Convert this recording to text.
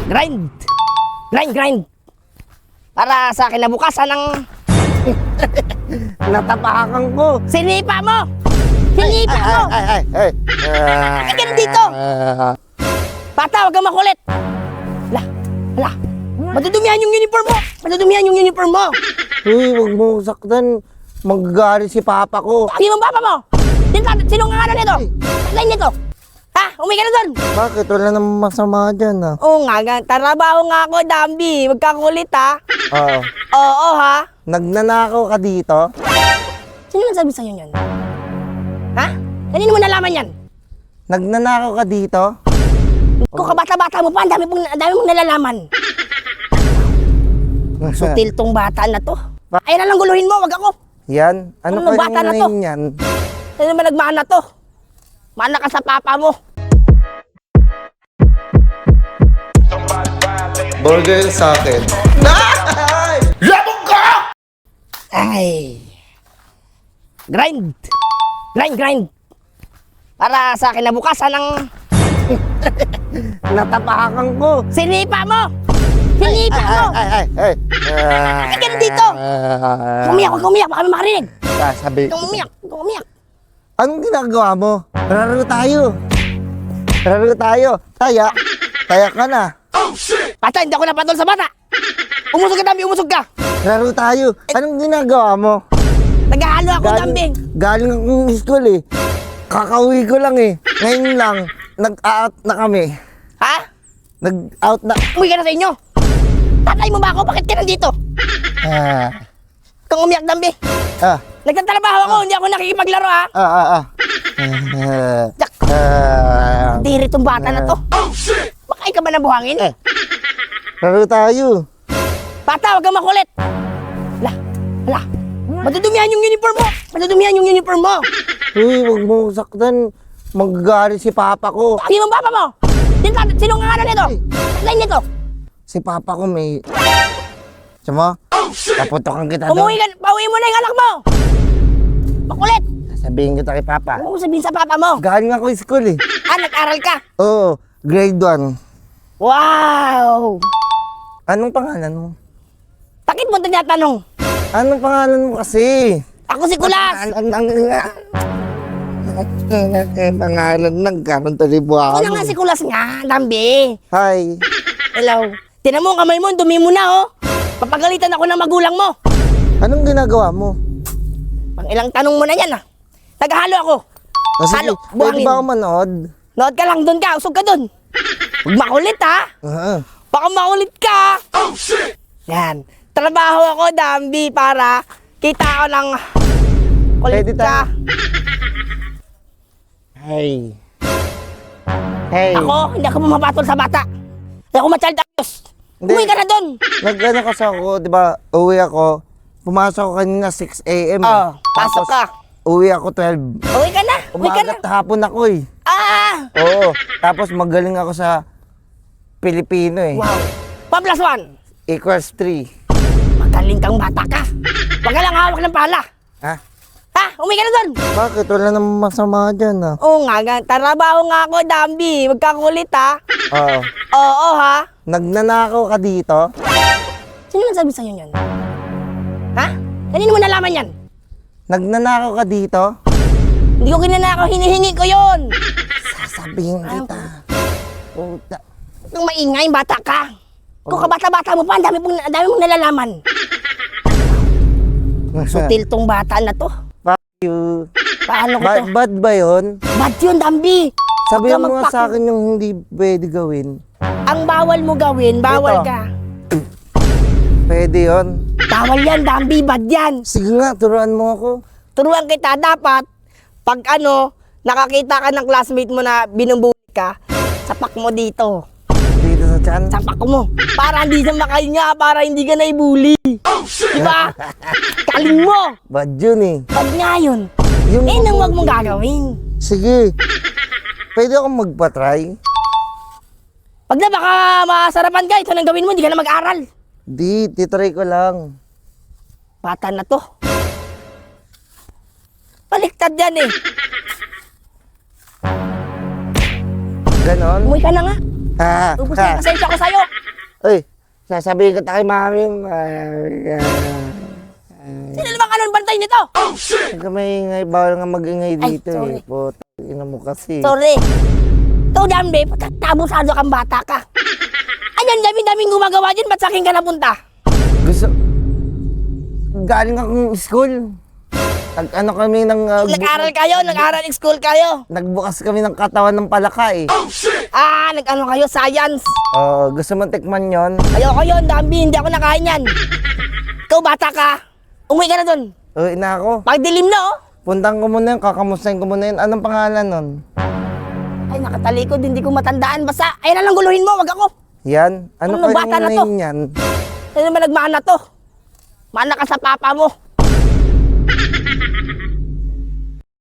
Grind! Grind! Para sa kinabukasan ng... Natapakan ko. Sinipa mo! Sinipa mo! Ay. Halika na dito! Bata, huwag kang makulit! Hala! Matudumihan yung uniform mo! Matudumihan yung uniform mo! Uy, huwag mo saktan. Magagalit si papa ko. Pagi mo papa mo! Sino nga ano nito? Tatay nito! Ha? Umuwi ka na doon! Bakit? Wala namang masama dyan ah. Oo nga, trabaho nga ako, Dambi. Huwag kang kulit ha? Oo. Oo ha? Nagnanakaw ka dito? Sino nagsabi sa'yo yan? Ha? Kanino mo nalaman yan? Nagnanakaw ka dito? Kung kabata-bata mo pa, ang dami mong nalalaman. Sutil tong bata na to. Ay na lang guluhin mo, wag ako. Yan? Ano Ano, pa bata na to? yung yan? Ano naman nagmana to? Mana ka sa papa mo. Burger sa akin. Labog ka! Ay. Grind! Para sa kinabukasan ng... Natapakan ko. Sinipa mo! Sinipa mo! Ay. Halika na dito! Huwag umiyak, baka may makarinig. Sasabi. Huwag umiyak. Anong ginagawa mo? Laro tayo. Taya ka na. Bata, hindi ako napatol sa bata. Umusog ka, Dambi, umusog ka. Laro tayo. Anong ginagawa mo? Naghahalo ako, Dambi. Galing akong school eh. Kakauwi ko lang eh. Ngayon lang, nag-out na kami. Ha? Nag-out na. Umuwi ka na sa inyo. Tatay mo ba ako? Bakit ka nandito? Kung umiyak, Dambi. Nagtatrabaho ako, hindi ako nakikipaglaro ha. Jak. Diri tong bata na to. Makain ka ba na buhangin? Laro tayo. Bata, huwag kang makulit. Hala. Matudumihan yung uniform mo. Uy, huwag mo saktan. Magagalit si papa ko. Pagi mo papa mo. Sino nga ano nito? Tatay nito. Si papa ko may... Sama? Paputokan kita doon. Pauwi mo na yung anak mo. Makulit. Sabihin kita kay papa. Huwag mo sabihin sa papa mo. Galing ako school eh. Nag-aral ka. Oo, grade 1. Wow. Anong pangalan mo? Bakit mo tinatanong? Anong pangalan mo kasi? Ako si Kulas. Pangalan ng karon talibuan. Ako na nga si Kulas nga, Dambi. Hi. Hello. Tinan mo ang kamay mo, dumi mo na oh. Papagalitan ako ng magulang mo. Anong ginagawa mo? Pang ilang tanong mo na yan ah. Naghahalo ako. Halo, Pwede buhangin. ba ako manood? Nood ka lang doon ka, usog ka doon. Huwag makulit ha. Baka makulit ka. Oh shit! Yan. Trabaho ako, Dambi, para kita ko ng kulit Pwede ka. Hey. Ako, hindi ako mapapatol sa bata. Hindi ako ma-child abuse. Umuwi ka na doon. Nag-ano kasi ako, di ba, uwi ako. Pumasok ako kanina 6 a.m. Pasok ka. Uwi ako 12. Uwi ka na. Umagat hapon ako eh. Oo. Tapos magaling ako sa Pilipino eh. Wow. 1 plus 1. Equals 3. Magaling kang bata ka. Huwag ka lang hawak ng pala. Ha? Umuwi ka na doon. Bakit? Wala namang masama dyan ah. Oo nga, trabaho nga ako, Dambi. Huwag kang kulit ha. Oo. Oo ha. Nagnanakaw ka dito? Sino nagsabi sa'yo yan? Ha? Kanino mo nalaman yan? Nagnanakaw ka dito? Hindi ko kinanakaw, hinihingi ko yun. Sasabihin kita. Puta. Nung maingay, bata ka. Kung kabata-bata mo pa, ang dami mong nalalaman. Sutil tong bata na to. Fuck you. Paano ko to? Bad ba yun? Bad yun, Dambi. Sabihin Huwag mo nga magpak- sa akin yung hindi pwede gawin. Ang bawal mo gawin, bawal Ito. ka. Pwede yun. Bawal yan, Dambi, bad yan. Sige nga, turuan mo ako. Turuan kita, dapat, pag nakakita ka ng classmate mo na binubuli ka, sapak mo dito. Dito sa tiyan. Sapak mo. Para hindi siya makahinga, para hindi ka naibuli. Diba? Kaling mo. Bad yun eh. Pag nga yun. Yung Nang wag mong gagawin. Sige. Pwede akong magpa-try? Pag na baka masarapan ka, ito nang gawin mo, hindi ka na mag-aral. Di, titry ko lang. Bata na to. Baliktad yan eh. Ganon? Umuwi ka na nga. Ubus na yung pasensya ko sa'yo. Uy, sasabihin kita kay mami. Sino naman kanon bantay nito? Huwag ka maingay, bawal nga mag-ingay Ay, dito sorry. eh. Ina mo kasi. Sorry. Ito, Dambi, patabusado kang bata ka. Ayan, dami-daming gumagawa dyan, ba't sa akin ka napunta? Gusto... Galing akong school. Ano kami ng... Nag-aral kayo, nag-aral school kayo. Nagbukas kami ng katawan ng palaka eh. Nag-ano kayo, science. Gusto mo tikman yon? Ayoko yun, Dambi, hindi ako nakain yan. Ikaw, bata ka. Umuwi ka na dun. Uy, na ako. Pagdilim na, oh. Puntang ko muna yun, kakamustahin ko muna yun. Anong pangalan nun? Ay, nakatalikod, hindi ko matandaan. Basta, ayun na lang guluhin mo, wag ako. Yan? Ano Ano, pa bata na yung to? name yan? Sino naman nagmana to? Mana ka sa papa mo.